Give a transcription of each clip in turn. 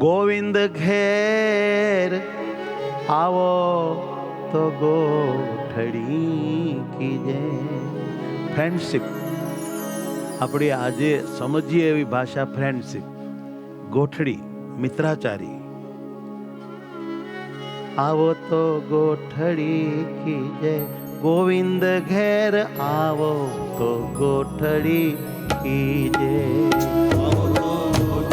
ગોવિંદ ઘેર આવો તો ગોઠડી કીજે. ફ્રેન્ડશિપ આપણી આજે સમજીએ એવી ભાષા ફ્રેન્ડશિપ. ગોઠડી મિત્રાચારી. આવો તો ગોઠડી કીજે. ગોવિંદ ઘેર આવો તો ગોઠડી કીજે.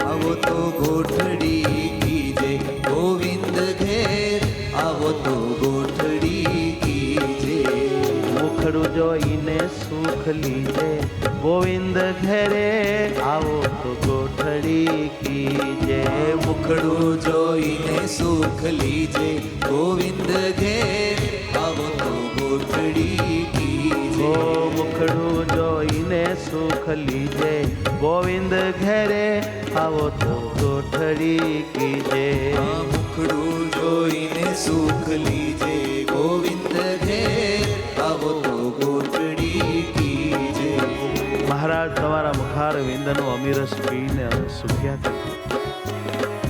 આવો તો ગોઠડી કીજે. ગોવિંદ ઘેર આવો તો ગોઠડી કીજે. મુખડું જોઈને સુખ લીજે. ગોવિંદ ઘેરે આવો તો ગોઠડી કીજે. મુખડું જોઈને સુખ લીજે. ગોવિંદ ઘેર આવો તો ગોઠડી કીજે. મુખડું જોઈને સુખ લીજે. ગોવિંદ ઘેરે આવો તો ગોઠડી કીજે. મુખડું જોઈને સુખ લીજે. ગોવિંદ ઘેર આવો તો ગોઠડી કીજે. મહારાજ તમારા મુખાર વિંદનો અમીરસ પીને અમે સુખ્યા છે.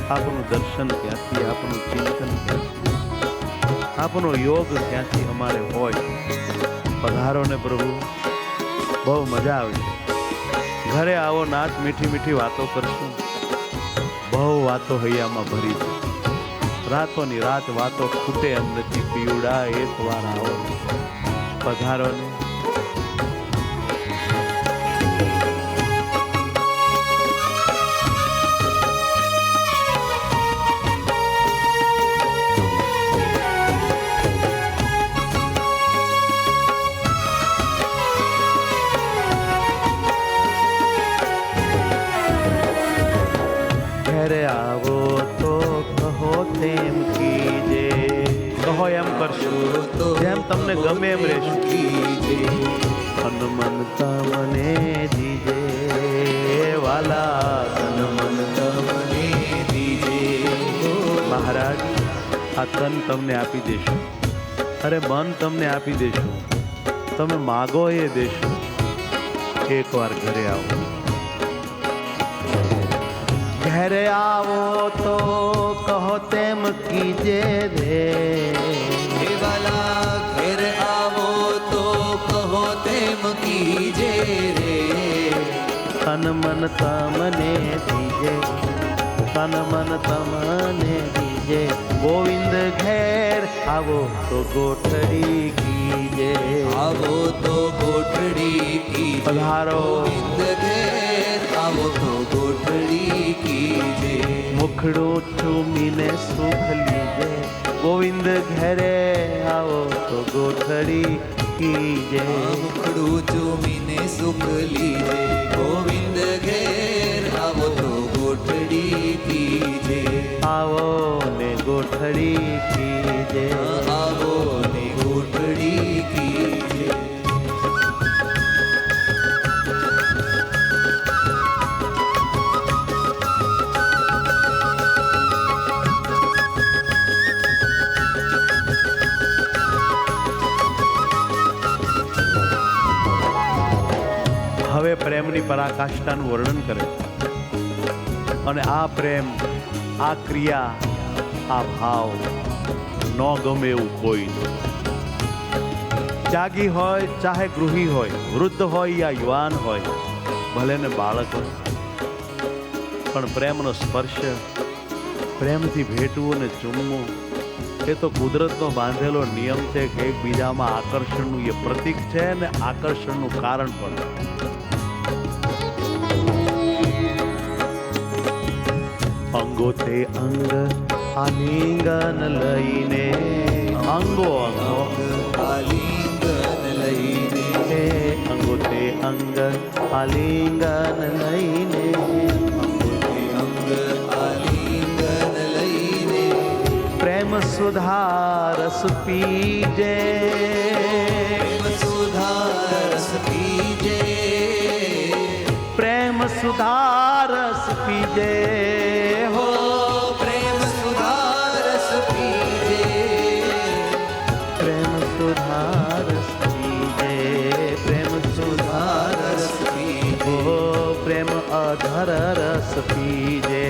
આપનું દર્શન ક્યાંથી, આપનું ચિંતન ક્યાંથી, આપનો યોગ ક્યાંથી અમારે હોય. પધારો ને પ્રભુ, બહુ મજા આવે છે. ઘરે આવો, નાચ, મીઠી મીઠી વાતો કરશું. બહુ વાતો હૈયામાં ભરી છે. રાતોની રાત વાતો ખૂટે એમ નથી. પીવડા એક વાર આવો, પધારો ને. ઘરે આવો તો કહો તેમ કીજે. કહો એમ કરશું, જેમ તમને ગમે એમ રહેશું. હનુમન તમને દીજે વાલા. મન તમને દીજે. મહારાજ, આ તન તમને આપી દેશું. અરે મન તમને આપી દેશું. તમે માગો એ દેશું. એકવાર ઘરે આવો. ઘરે આવો તો કહો તેમ કીજે રે. વાલા ઘેર આવો તો કહો તેમ કીજે રે. તન મન તમને દીજે. તન મન તમને દીજે. ગોવિંદ ઘેર આવો તો ગોઠડી કીજે. આવો તો ગોઠડી કીજે. પધારો. ગોવિંદ ઘેર આવો તો ગોઠડી કીજે. મુખડું ચૂમીને સુખ લીજે. ગોવિંદ ઘેરે આવો તો ગોઠડી કીજે. મુખડું ચૂમીને સુખ લીજે. ગોવિંદ ઘેર આવો તો ગોઠડી કીજે. આવો ને ગોઠડી કીજે. આવો ને ગોઠડી કીજે. હવે પ્રેમની પરાકાષ્ઠાનું વર્ણન કરે. અને આ પ્રેમ, આ ક્રિયા, આ ભાવ ન ગમે એવું કોઈ નહીં. ત્યાગી હોય, ચાહે ગૃહી હોય, વૃદ્ધ હોય યા યુવાન હોય, ભલે ને બાળક હોય, પણ પ્રેમનો સ્પર્શ, પ્રેમથી ભેટવું અને ચૂમવું એ તો કુદરતનો બાંધેલો નિયમ છે કે એકબીજામાં આકર્ષણનું એ પ્રતીક છે ને આકર્ષણનું કારણ પણ. અંગો તે અંગ આલિંગન લઈને. અંગો અંગો આલિંગન લઈને. અંગો તે અંગ આલિંગન લઈને. અંગ આલિંગન લઈને. પ્રેમ સુધારસ પીજે. સુધારસ પીજે. પ્રેમ સુધારસ પીજે. હો પ્રેમ સુધારસ પીજે. પ્રેમ સુધારસ પીજે. પ્રેમ સુધારસ પીજે. હો પ્રેમ અધર રસ પીજે.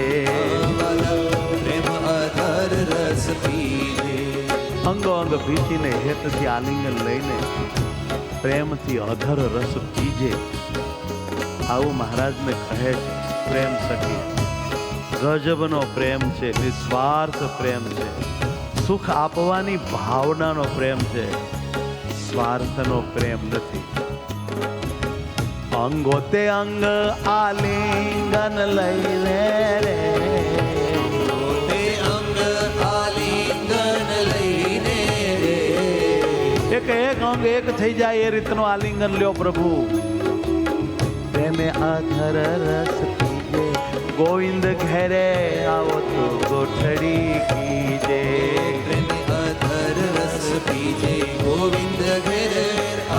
અંગ ભીંચીને હેતથી આલિંગન લઈને પ્રેમથી અધર રસ પીજે. આવું મહારાજને કહે છે પ્રેમ સખી. ગજબનો પ્રેમ છે, નિસ્વાર્થ પ્રેમ છે, સુખ આપવાની ભાવનાનો પ્રેમ છે, સ્વાર્થનો પ્રેમ નથી. અંગોતે અંગ આલિંગન લઈને રે, અંગોતે અંગ આલિંગન લઈને રે. એક એક અંગ એક થઈ જાય એ રીતનું આલિંગન લ્યો પ્રભુ. પ્રેમે અધર રસ પીજે, ગોવિંદ ઘેરે આવો તો ગોઠડી કીજે. પ્રેમે અધર રસ પીજે, ગોવિંદ ઘેરે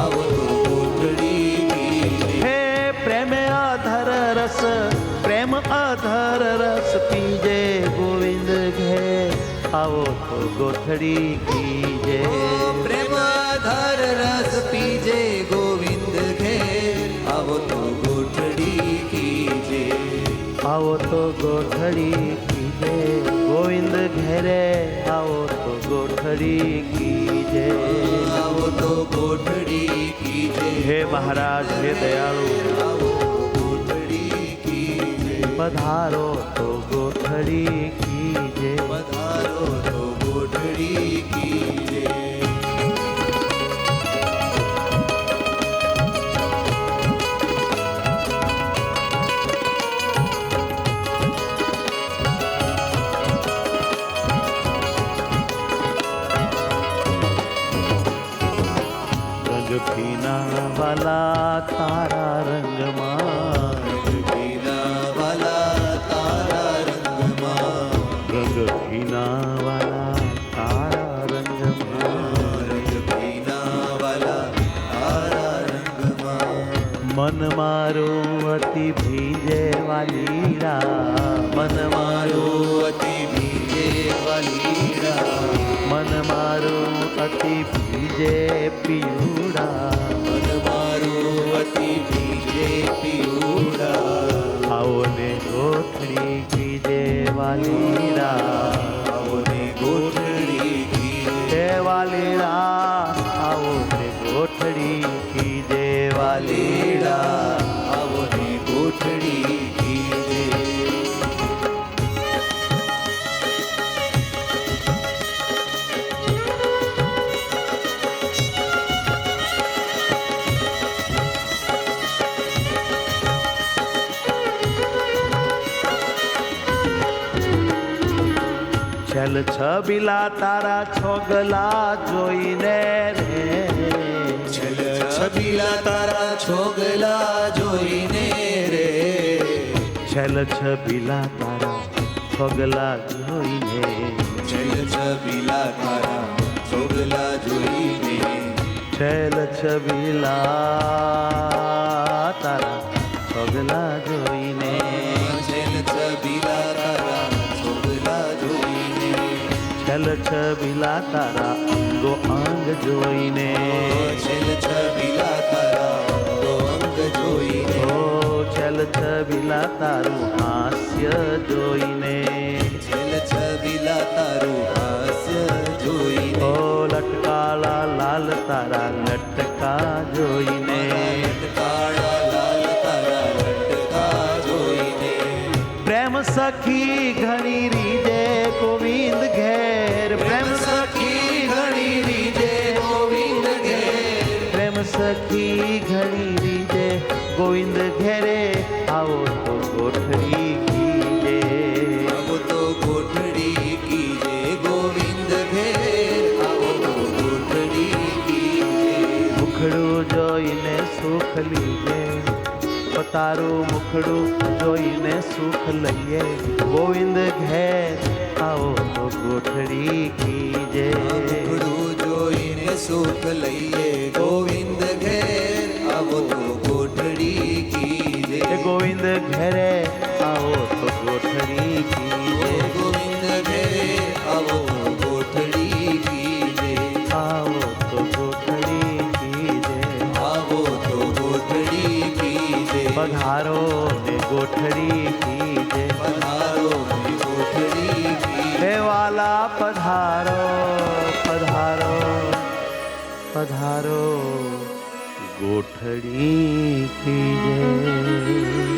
આવો તો ગોઠડી કીજે. હે પ્રેમે અધર રસ, પ્રેમ અધર રસ પીજે, ગોવિંદ ઘેર આવો તો ગોઠડી કીજે. પ્રેમ અધર રસ પીજે, ગોવિંદ ઘેર આવો તો ગોઠડી કીજે. આવો તો ગોઠડી કીજે, ગોવિંદ ઘેરે આવો તો ગોઠડી કીજે. આવો તો ગોઠડી કીજે. હે મહારાજ, હે દયાળુ, આવો તો ગોઠડી કીજે. પધારો તો ગોઠડી કીજે. પધારો તો ગોઠડી કીજે. પીના વાલા તારા રંગમાં, પીના વાલા તારા રંગમાં, રંગ પીના વાલા તારા રંગમાં, રંગ પીના વાલા તારા રંગમાં. મન મારું અતિ ભીજે વાલીડા, મન મારું અતિ ભીજે વાલીડા, મન મારું અતિ ભીજે પિયુડા. મન મારું અતિ ભીજે પિયુડા. આવો ને ગોઠડી કીજે વાલીડા, આવો ને ગોઠડી કીજે. હે વાલીડા આવો ને ગોઠડી કીજે વાલીડા. આવો ને ગોઠડી કીજે. છલ છબીલા તારા છોગલા જોઈને રે, છલ છબીલા તારા છોગલા જોઈને રે. છલ છબીલા તારા છોગલા જોઈને, છલ છબીલા તારા છોગલા જોઈને, છલ છબીલા તારા છોગલા જોઈને, છલ છબીલા તારા છોગલા જોઈને, છલ છબીલા તારા અંગો અંગ જોઈને, છલ છબીલા તારા અંગો અંગ જોઈને, ઓ છલ છબીલા તારું હાસ્ય જોઈને, છલ છબીલા તારું હાસ્ય જોઈને, ઓ લટકાળા લાલ તારા લટકા જોઈને, લટકાળા લાલ તારા લટકા જોઈને. પ્રેમ સખી ઘણી રીજે ગોવિંદ ઘેર, પ્રેમ સખી ઘણી રીજે ગોવિંદ ઘેર, પ્રેમ સખી ઘણી રીજે ગોવિંદ ઘેરે આવો તો ગોઠડી કીજે. આવો તો ગોઠડી કીજે, ગોવિંદ ઘેર આવો તો ગોઠડી કીજે. મુખડું જોઈને સુખ લીજે, તારું મુખડું જોઈને સુખ લઈએ, ગોવિંદ ઘેર આવો તો ગોઠડી કીજે. મુખડું જોઈને સુખ લઈએ, ગોવિંદ ઘેર આવો તો ગોઠડી કીજે. ગોવિંદ ઘેરે આવો તો ગોઠડી કીજે. ગોવિંદ ઘેરે આવો તો ગોઠડી કીજે. આવો તો ગોઠડી કીજે. આવો તો ગોઠડી કીજે. પધારો ને ગોઠડી કીજે. પધારો ને ગોઠડી કીજે. હે વાલા પધારો પધારો ગોઠડી કી જય